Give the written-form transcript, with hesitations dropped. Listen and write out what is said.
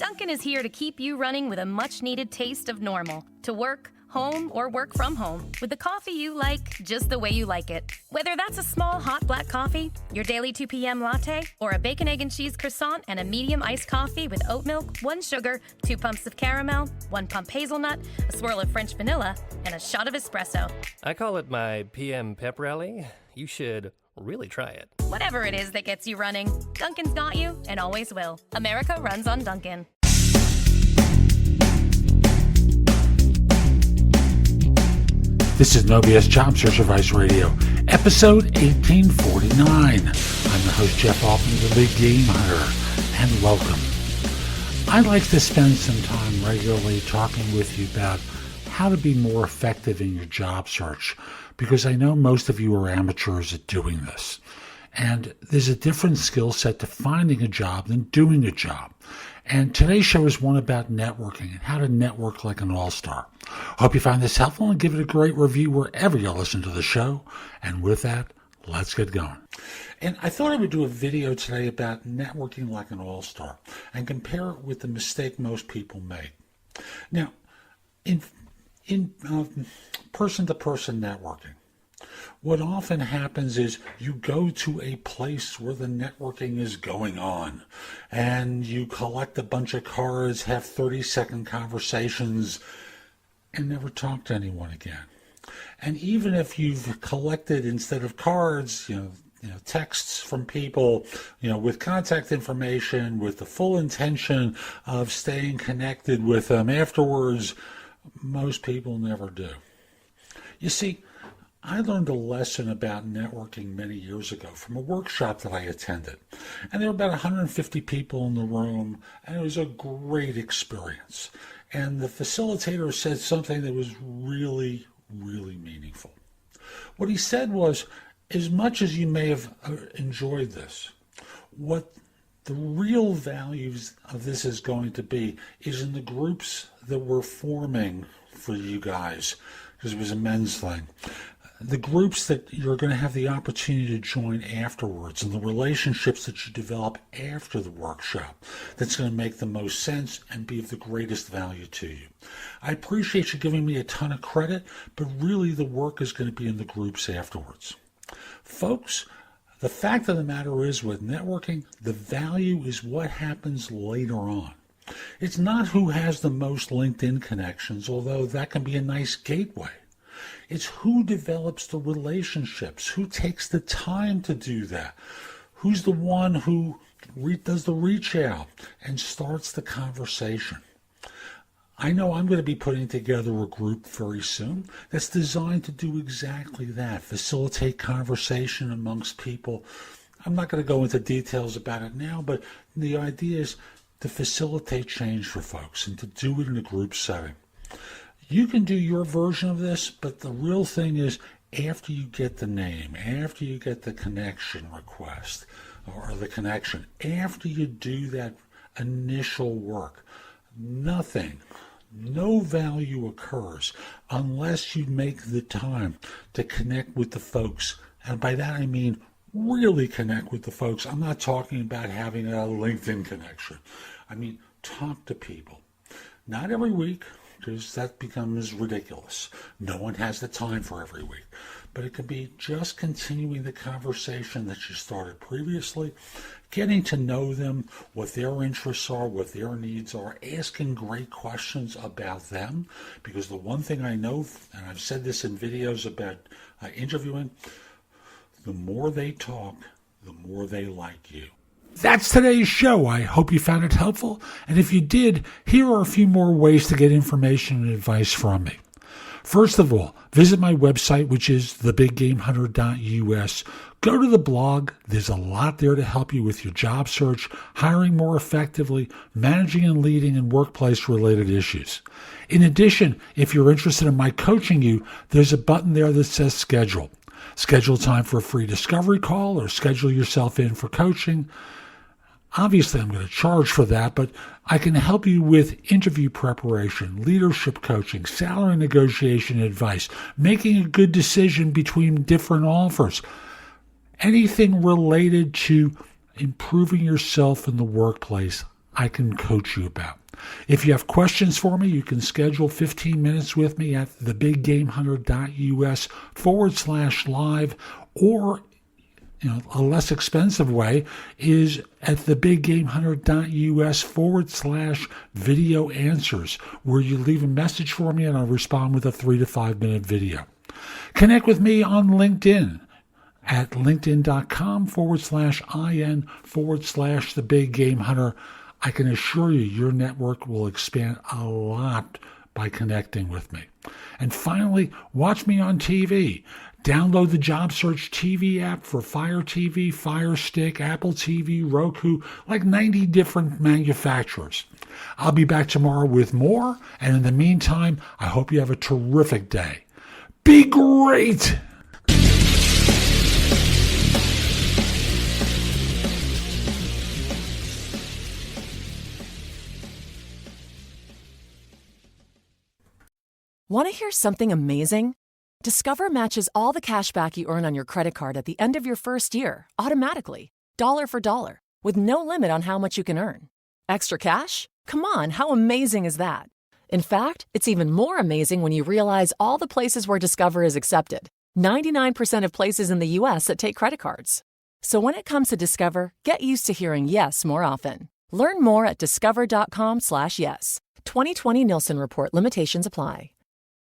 Dunkin' is here to keep you running with a much-needed taste of normal. To work, home, or work from home, with the coffee you like, just the way you like it. Whether that's a small hot black coffee, your daily 2 p.m. latte, or a bacon, egg, and cheese croissant and a medium iced coffee with oat milk, 1 sugar, 2 pumps of caramel, 1 pump hazelnut, a swirl of French vanilla, and a shot of espresso. I call it my PM pep rally. You should really try it. Whatever it is that gets you running, Dunkin's got you and always will. America runs on Dunkin'. This is No BS Job Search Advice Radio, episode 1849. I'm the host, Jeff Altman, the Big Game Hunter, and welcome. I'd like to spend some time regularly talking with you about how to be more effective in your job search, because I know most of you are amateurs at doing this. And there's a different skill set to finding a job than doing a job. And today's show is one about networking and how to network like an all-star. Hope you find this helpful and give it a great review wherever you listen to the show. And with that, let's get going. And I thought I would do a video today about networking like an all-star and compare it with the mistake most people make. Now, in person-to-person networking, what often happens is you go to a place where the networking is going on and you collect a bunch of cards, have 30-second conversations, and never talk to anyone again. And even if you've collected, instead of cards, texts from people, with contact information, with the full intention of staying connected with them afterwards, most people never do. You see, I learned a lesson about networking many years ago from a workshop that I attended. And there were about 150 people in the room, and it was a great experience. And the facilitator said something that was really, really meaningful. What he said was, as much as you may have enjoyed this, what the real values of this is going to be is in the groups that we're forming for you guys, because it was a men's thing. The groups that you're going to have the opportunity to join afterwards and the relationships that you develop after the workshop, that's going to make the most sense and be of the greatest value to you. I appreciate you giving me a ton of credit, but really the work is going to be in the groups afterwards. Folks, the fact of the matter is, with networking, the value is what happens later on. It's not who has the most LinkedIn connections, although that can be a nice gateway. It's who develops the relationships, who takes the time to do that, who's the one who does the reach out and starts the conversation. I know I'm going to be putting together a group very soon that's designed to do exactly that, facilitate conversation amongst people. I'm not going to go into details about it now, but the idea is to facilitate change for folks and to do it in a group setting. You can do your version of this, but the real thing is, after you get the name, after you get the connection request or the connection, after you do that initial work, no value occurs unless you make the time to connect with the folks. And by that I mean really connect with the folks. I'm not talking about having a LinkedIn connection. I mean, talk to people. Not every week, because that becomes ridiculous. No one has the time for every week. But it could be just continuing the conversation that you started previously, getting to know them, what their interests are, what their needs are, asking great questions about them. Because the one thing I know, and I've said this in videos about interviewing, the more they talk, the more they like you. That's today's show. I hope you found it helpful. And if you did, here are a few more ways to get information and advice from me. First of all, visit my website, which is thebiggamehunter.us. Go to the blog. There's a lot there to help you with your job search, hiring more effectively, managing and leading in workplace-related issues. In addition, if you're interested in my coaching you, there's a button there that says schedule. Schedule time for a free discovery call or schedule yourself in for coaching. Obviously, I'm going to charge for that, but I can help you with interview preparation, leadership coaching, salary negotiation advice, making a good decision between different offers, anything related to improving yourself in the workplace. I can coach you about. If you have questions for me, you can schedule 15 minutes with me at thebiggamehunter.us/live, or a less expensive way is at thebiggamehunter.us/video answers, where you leave a message for me and I'll respond with a 3 to 5 minute video. Connect with me on LinkedIn at linkedin.com/IN/thebiggamehunter. I can assure you your network will expand a lot by connecting with me. And finally, watch me on TV. Download the JobSearch TV app for Fire TV, Fire Stick, Apple TV, Roku, like 90 different manufacturers. I'll be back tomorrow with more, and in the meantime, I hope you have a terrific day. Be great! Want to hear something amazing? Discover matches all the cash back you earn on your credit card at the end of your first year, automatically, dollar for dollar, with no limit on how much you can earn. Extra cash? Come on, how amazing is that? In fact, it's even more amazing when you realize all the places where Discover is accepted. 99% of places in the U.S. that take credit cards. So when it comes to Discover, get used to hearing yes more often. Learn more at discover.com/yes. 2020 Nielsen Report limitations apply.